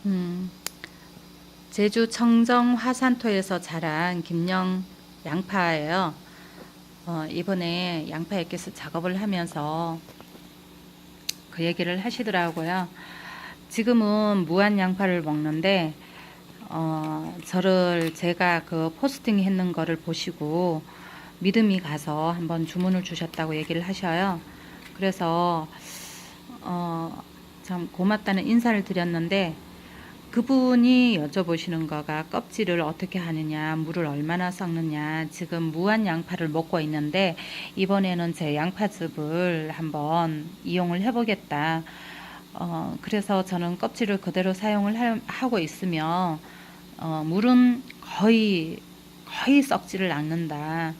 음, 제주 청정 화산토에서 자란 김영 양파예요. 이번에 양파 엑기스 작업을 하면서 그 얘기를 하시더라고요. 지금은 무한 양파를 먹는데, 저를 제가 그 포스팅 했는 거를 보시고 믿음이 가서 한번 주문을 주셨다고 얘기를 하셔요. 그래서, 참 고맙다는 인사를 드렸는데, 그분이 여쭤보시는 거가 껍질을 어떻게 하느냐, 물을 얼마나 섞느냐, 지금 무한 양파를 먹고 있는데, 이번에는 제 양파즙을 한번 이용을 해보겠다. 그래서 저는 껍질을 그대로 사용을 하고 있으며, 물은 거의 썩지를 않는다.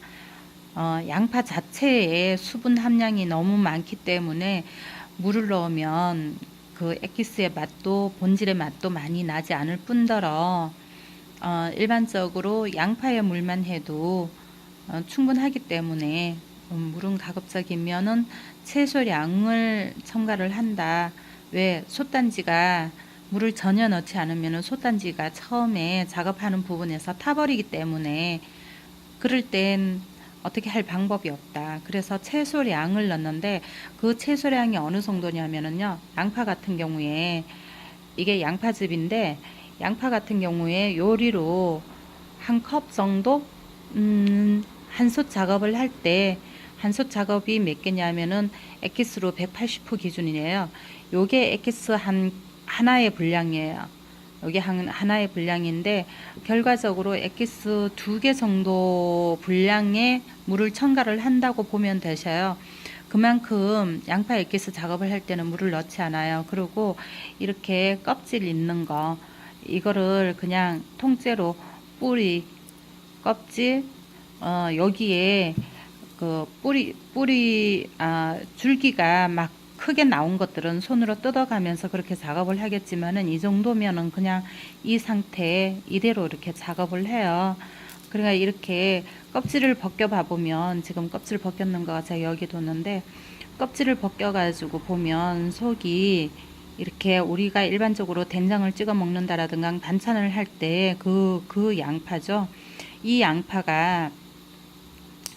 양파 자체에 수분 함량이 너무 많기 때문에 물을 넣으면 그 엑기스의 맛도 본질의 맛도 많이 나지 않을 뿐더러 일반적으로 양파의 물만 해도 충분하기 때문에 물은 가급적이면은 최소량을 첨가를 한다. 왜 솥단지가 물을 전혀 넣지 않으면 솥단지가 처음에 작업하는 부분에서 타버리기 때문에 그럴 땐 어떻게 할 방법이 없다. 그래서 채소량을 넣는데 그 채소량이 어느 정도냐면은요. 양파 같은 경우에 이게 양파즙인데 양파 같은 경우에 요리로 한 컵 정도 한솥 작업을 할 때 한솥 작업이 몇 개냐면은 엑기스로 180호 기준이에요. 요게 엑기스 하나의 분량이에요. 여기 하나의 분량인데 결과적으로 엑기스 2개 정도 분량의 물을 첨가를 한다고 보면 되셔요. 그만큼 양파 엑기스 작업을 할 때는 물을 넣지 않아요. 그리고 이렇게 껍질 있는 거 이거를 그냥 통째로 뿌리, 껍질, 여기에 그 줄기가 막 크게 나온 것들은 손으로 뜯어가면서 그렇게 작업을 하겠지만은 이 정도면은 그냥 이 상태에 이대로 이렇게 작업을 해요. 그러니까 이렇게 껍질을 벗겨 봐보면 지금 껍질 벗겼는 거가 제가 여기 뒀는데 껍질을 벗겨가지고 보면 속이 이렇게 우리가 일반적으로 된장을 찍어 먹는다라든가 반찬을 할 때 그 양파죠. 이 양파가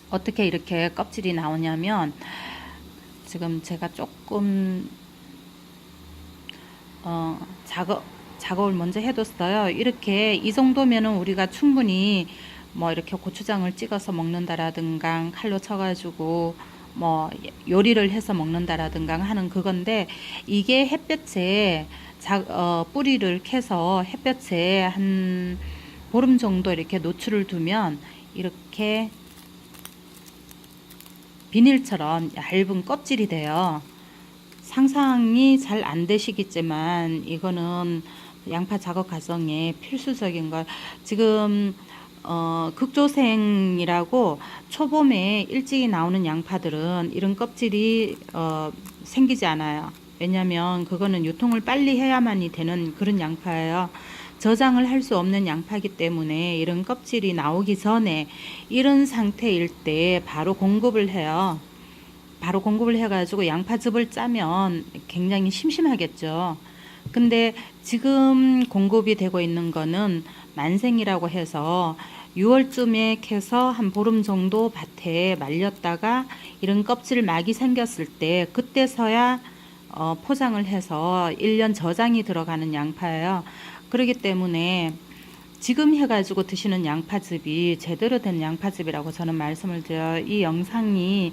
어떻게 이렇게 껍질이 나오냐면 지금 제가 조금 작업을 먼저 해뒀어요. 이렇게 이 정도면은 우리가 충분히 뭐 이렇게 고추장을 찍어서 먹는다라든가 칼로 쳐가지고 뭐 요리를 해서 먹는다라든가 하는 그건데 이게 햇볕에 뿌리를 캐서 햇볕에 한 보름 정도 이렇게 노출을 두면 이렇게 비닐처럼 얇은 껍질이 돼요. 상상이 잘 안 되시겠지만 이거는 양파 작업 과정에 필수적인 걸 지금 극조생이라고 초봄에 일찍이 나오는 양파들은 이런 껍질이 생기지 않아요. 왜냐면 그거는 유통을 빨리 해야만이 되는 그런 양파예요. 저장을 할 수 없는 양파이기 때문에 이런 껍질이 나오기 전에 이런 상태일 때 바로 공급을 해요. 바로 공급을 해가지고 양파즙을 짜면 굉장히 심심하겠죠. 근데 지금 공급이 되고 있는 거는 만생이라고 해서 6월쯤에 캐서 한 보름 정도 밭에 말렸다가 이런 껍질 막이 생겼을 때 그때서야 포장을 해서 1년 저장이 들어가는 양파예요. 그렇기 때문에 지금 해가지고 드시는 양파즙이 제대로 된 양파즙이라고 저는 말씀을 드려요. 이 영상이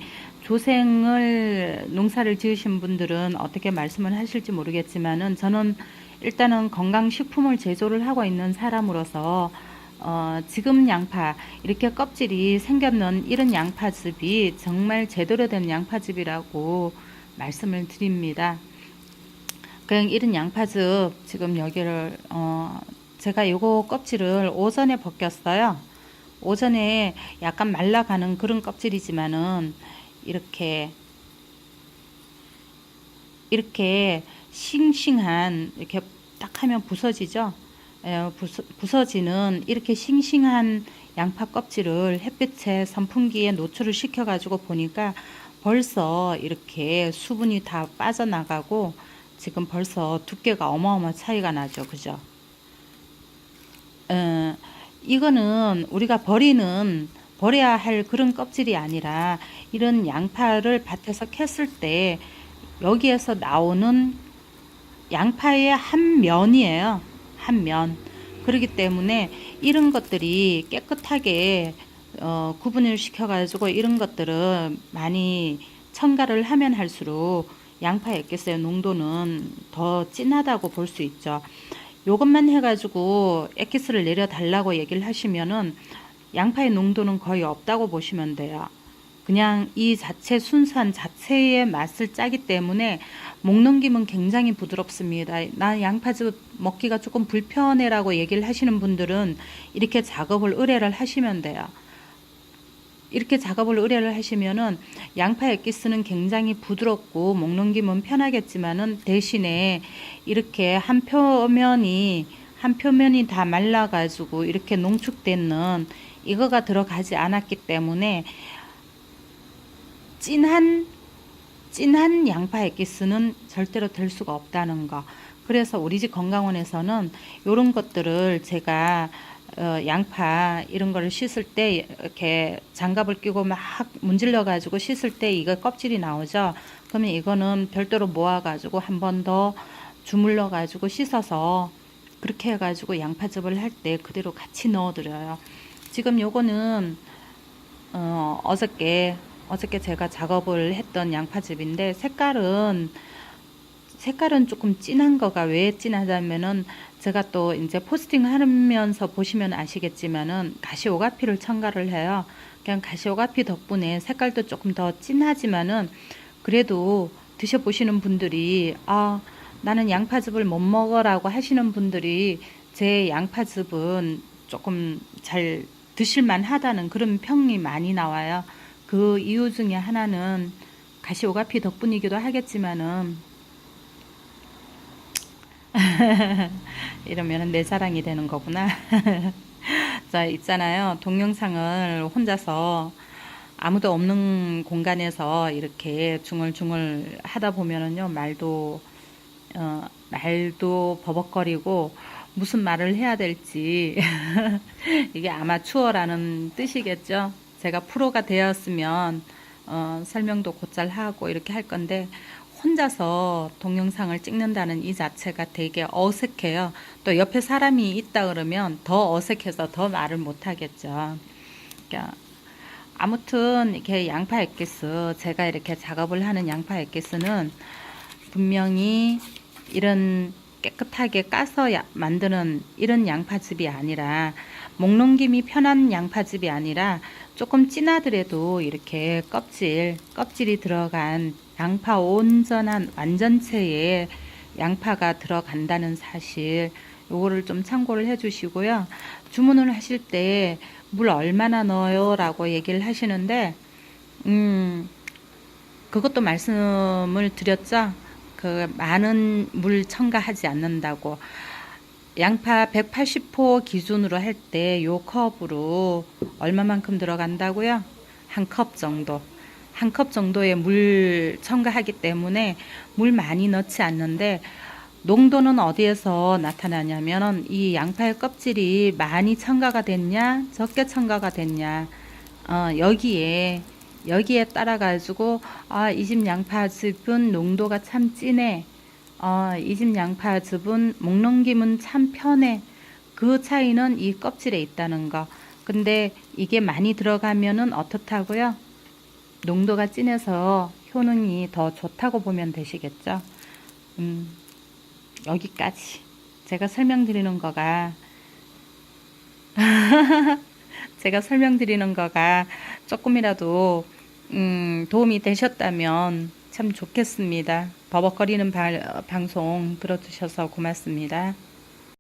농사를 지으신 분들은 어떻게 말씀을 하실지 모르겠지만은 저는 일단은 건강식품을 제조를 하고 있는 사람으로서 지금 양파 이렇게 껍질이 생겼는 이런 양파즙이 정말 제대로 된 양파즙이라고 말씀을 드립니다. 그냥 이런 양파즙 지금 여기를 제가 요거 껍질을 오전에 벗겼어요. 오전에 약간 말라가는 그런 껍질이지만은 이렇게 싱싱한 이렇게 딱 하면 부서지죠. 부서지는 이렇게 싱싱한 양파 껍질을 햇빛에 선풍기에 노출을 시켜 가지고 보니까 벌써 이렇게 수분이 다 빠져나가고 지금 벌써 두께가 어마어마 차이가 나죠. 그죠? 어, 이거는 우리가 버려야 할 그런 껍질이 아니라 이런 양파를 밭에서 캤을 때 여기에서 나오는 양파의 한 면이에요. 한 면. 그렇기 때문에 이런 것들이 깨끗하게 구분을 시켜가지고 이런 것들은 많이 첨가를 하면 할수록 양파 액기스의 농도는 더 진하다고 볼 수 있죠. 요것만 해가지고 액기스를 내려달라고 얘기를 하시면은 양파의 농도는 거의 없다고 보시면 돼요. 그냥 이 자체 순수한 자체의 맛을 짜기 때문에 목 넘김은 굉장히 부드럽습니다. 나 양파즙 먹기가 조금 불편해라고 얘기를 하시는 분들은 이렇게 작업을 의뢰를 하시면 돼요. 이렇게 작업을 의뢰를 하시면은 양파 액기스는 굉장히 부드럽고 목 넘김은 편하겠지만은 대신에 이렇게 한 표면이 다 말라가지고 이렇게 농축되는 이거가 들어가지 않았기 때문에 진한 양파 액기스는 절대로 될 수가 없다는 거. 그래서 우리 집 건강원에서는 이런 것들을 제가 양파 이런 거를 씻을 때 이렇게 장갑을 끼고 막 문질러 가지고 씻을 때 이거 껍질이 나오죠. 그러면 이거는 별도로 모아 가지고 한 번 더 주물러 가지고 씻어서 그렇게 해 가지고 양파즙을 할 때 그대로 같이 넣어 드려요. 지금 요거는 어저께 제가 작업을 했던 양파즙인데 색깔은 조금 진한 거가 왜 진하다면은 제가 또 이제 포스팅 하면서 보시면 아시겠지만은 가시오가피를 첨가를 해요. 그냥 가시오가피 덕분에 색깔도 조금 더 진하지만은 그래도 드셔보시는 분들이 나는 양파즙을 못 먹어라고 하시는 분들이 제 양파즙은 조금 잘 드실만 하다는 그런 평이 많이 나와요. 그 이유 중에 하나는 가시오가피 덕분이기도 하겠지만은 이러면 내 자랑이 되는 거구나. 자, 있잖아요. 동영상을 혼자서 아무도 없는 공간에서 이렇게 중얼중얼 하다 보면은요, 말도 버벅거리고 무슨 말을 해야 될지 이게 아마추어라는 뜻이겠죠. 제가 프로가 되었으면 설명도 곧잘 하고 이렇게 할 건데 혼자서 동영상을 찍는다는 이 자체가 되게 어색해요. 또 옆에 사람이 있다 그러면 더 어색해서 더 말을 못 하겠죠. 그러니까 아무튼 이렇게 양파 액기스, 제가 이렇게 작업을 하는 양파 액기스는 분명히 이런 깨끗하게 까서 만드는 이런 양파즙이 아니라 목 넘김이 편한 양파즙이 아니라 조금 진하더라도 이렇게 껍질이 들어간 양파 온전한 완전체의 양파가 들어간다는 사실 요거를 좀 참고를 해 주시고요. 주문을 하실 때 물 얼마나 넣어요 라고 얘기를 하시는데 그것도 말씀을 드렸죠. 그 많은 물 첨가하지 않는다고. 양파 180호 기준으로 할 때 요 컵으로 얼마만큼 들어간다고요? 한 컵 정도. 한 컵 정도의 물 첨가하기 때문에 물 많이 넣지 않는데 농도는 어디에서 나타나냐면 이 양파의 껍질이 많이 첨가가 됐냐 적게 첨가가 됐냐 여기에 따라 가지고 이 집 양파즙은 농도가 참 진해, 이 집 양파즙은 목 넘김은 참 편해. 그 차이는 이 껍질에 있다는 거. 근데 이게 많이 들어가면은 어떻다고요? 농도가 진해서 효능이 더 좋다고 보면 되시겠죠. 여기까지 제가 설명드리는 거가 조금이라도 도움이 되셨다면 참 좋겠습니다. 버벅거리는 방송 들어주셔서 고맙습니다.